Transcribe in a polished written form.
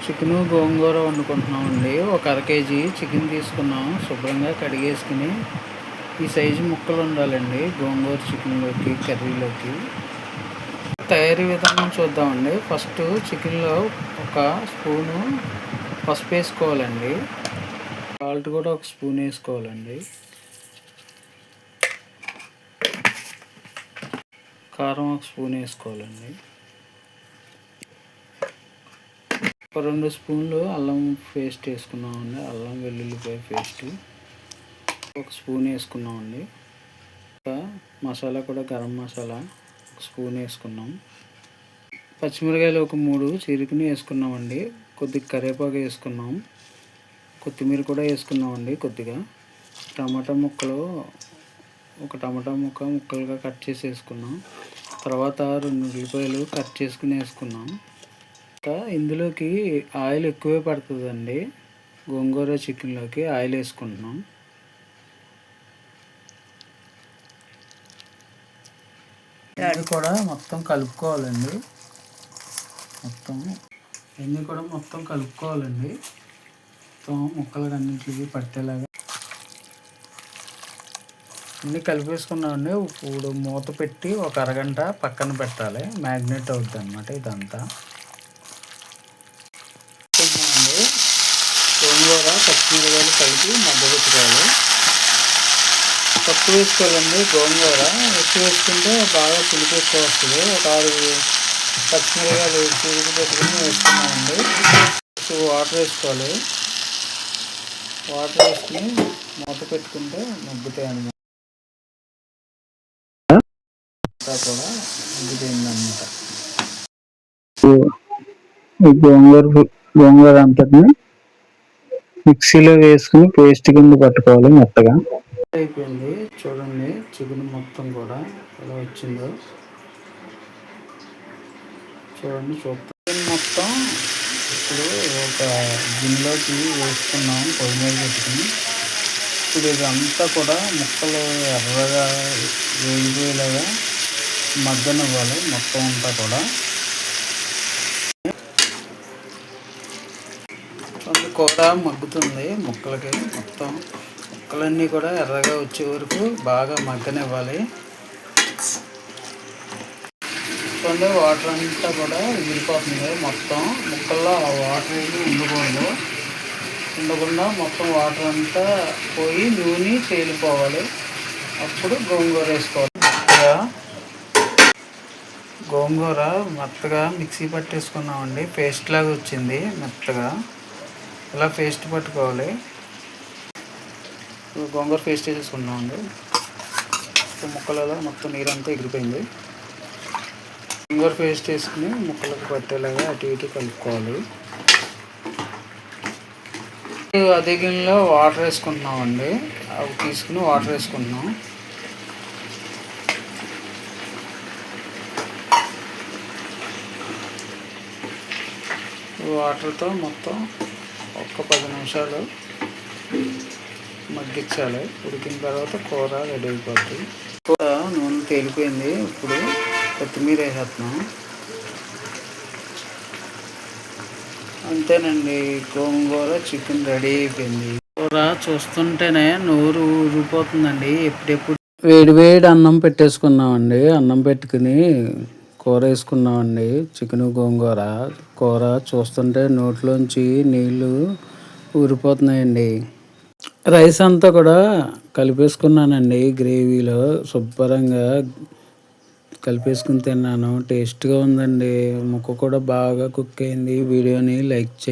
Chicken గోంగూర వండుకుంటున్నామండి. ఒక అర KG chicken తీసుకున్నాం. శుభ్రంగా కడిగేసుకుని ఈ సైజు ముక్కలు ఉండాలండి గోంగూర చికెన్లోకి, కర్రీలోకి. తయారీ విధానం చూద్దామండి. ఫస్ట్ చికెన్లో ఒక స్పూను పసుపు వేసుకోవాలండి. సాల్ట్ కూడా ఒక స్పూన్ వేసుకోవాలండి. కారం ఒక స్పూన్ వేసుకోవాలండి. ఒక 2 స్పూన్లు అల్లం పేస్ట్ వేసుకున్నామండి. అల్లం వెల్లుల్లిపాయ పేస్ట్ ఒక స్పూన్ వేసుకున్నామండి. మసాలా కూడా గరం మసాలా ఒక స్పూన్ వేసుకున్నాం. పచ్చిమిరకాయలు ఒక 3 చిరుకుని వేసుకున్నామండి. కొద్దిగా కరివేపాకు వేసుకున్నాం. కొత్తిమీర కూడా వేసుకున్నామండి కొద్దిగా. టమాటా ముక్కలు ఒక టమాటా ముక్కలుగా కట్ చేసి వేసుకున్నాం. తర్వాత 2 ఉల్లిపాయలు కట్ చేసుకుని వేసుకున్నాం. ఇందులోకి ఆయిల్ ఎక్కువే పడుతుందండి. గోంగూర చికెన్లోకి ఆయిల్ వేసుకుంటున్నాం. ఇది కూడా మొత్తం కలుపుకోవాలండి. ఇవన్నీ కూడా మొత్తం కలుపుకోవాలండి. మొత్తం ముక్కలు అన్నింటికి పట్టేలాగా అన్నీ కలిపేసుకున్నామండి. ఇప్పుడు మూత పెట్టి ఒక అరగంట పక్కన పెట్టాలి. మ్యాగ్నేట్ అవుతుంది అన్నమాట ఇదంతా. గోంగూర పచ్చిమిరకాయలు కలిపి మగ్గబెట్టుకోవాలి. తక్కువ వేసుకోవాలండి గోంగూర. ఎక్కువ వేసుకుంటే బాగా పులుపు ఎక్కువ వస్తుంది. ఒక 6 పచ్చిమిరకాయలు చిరుగు పెట్టుకుని వేసుకున్నామండి. వాటర్ వేసుకోవాలి. వాటర్ వేసుకుని మూత పెట్టుకుంటే మగ్గుతాయి అన్నమాట. కూడా మగ్గిపోయిందన్నమాట. గోంగూర అంతటిని మిక్సీలో వేసుకుని పేస్ట్ కింద పట్టుకోవాలి మెత్తగా. అయిపోయింది చూడండి. చికెన్ మొత్తం కూడా ఎలా వచ్చిందో చూడండి. చికెన్ మొత్తం ఇప్పుడు ఒక గిన్నెలోకి వేసుకున్నాం. పొయ్యి మీద పెట్టుకుని ఇప్పుడు ఇదంతా కూడా ముక్కలు ఎర్రగా వేగిపోయేలాగా మగ్గనివ్వాలి. మొత్తం అంతా కూడా కూర మగ్గుతుంది. మొత్తం ముక్కలన్నీ కూడా ఎర్రగా వచ్చే వరకు బాగా మగ్గనివ్వాలి. వాటర్ అంతా కూడా ఎగిరిపోతుంది. మొత్తం ముక్కల్లో ఆ వాటర్ ఏమి ఉండకుండా మొత్తం వాటర్ అంతా పోయి నూనె తేలిపోవాలి. అప్పుడు గోంగూర వేసుకోవాలి. గోంగూర మెత్తగా మిక్సీ పట్టేసుకున్నామండి. పేస్ట్ లాగా వచ్చింది మెత్తగా. ఇలా పేస్ట్ పట్టుకోవాలి. గోంగూర పేస్ట్ వేసేసుకున్నామండి. ముక్కలలో మొత్తం నీరంతా ఎగిరిపోయింది. గోంగూర పేస్ట్ వేసుకుని ముక్కలకు పట్టేలాగా అటు ఇటు కలుపుకోవాలి. అదే గిన్నెలో వాటర్ వేసుకుంటున్నామండి. అవి తీసుకుని వాటర్ వేసుకుంటున్నాం. వాటర్తో మొత్తం ఒక 10 నిమిషాలు మగ్గించాలి. ఉడికిన తర్వాత కూర రెడీ అయిపోద్ది. కూర నూనె తేలిపోయింది. ఇప్పుడు కొత్తిమీర వేసేస్తున్నాం. అంతేనండి, గోంగూర చికెన్ రెడీ అయిపోయింది. కూర చూస్తుంటేనే నోరు ఊరిపోతుందండి. ఎప్పుడెప్పుడు వేడి అన్నం పెట్టేసుకున్నామండి. అన్నం పెట్టుకుని కూర వేసుకున్నామండి. చికెన్ గోంగూర కూర చూస్తుంటే నోట్లోంచి నీళ్ళు ఊరిపోతున్నాయండి. రైస్ అంతా కూడా కలిపేసుకున్నానండి. గ్రేవీలో శుభ్రంగా కలిపేసుకుని తిన్నాను. టేస్ట్గా ఉందండి. ముక్క కూడా బాగా కుక్ అయింది. వీడియోని లైక్ చేయండి.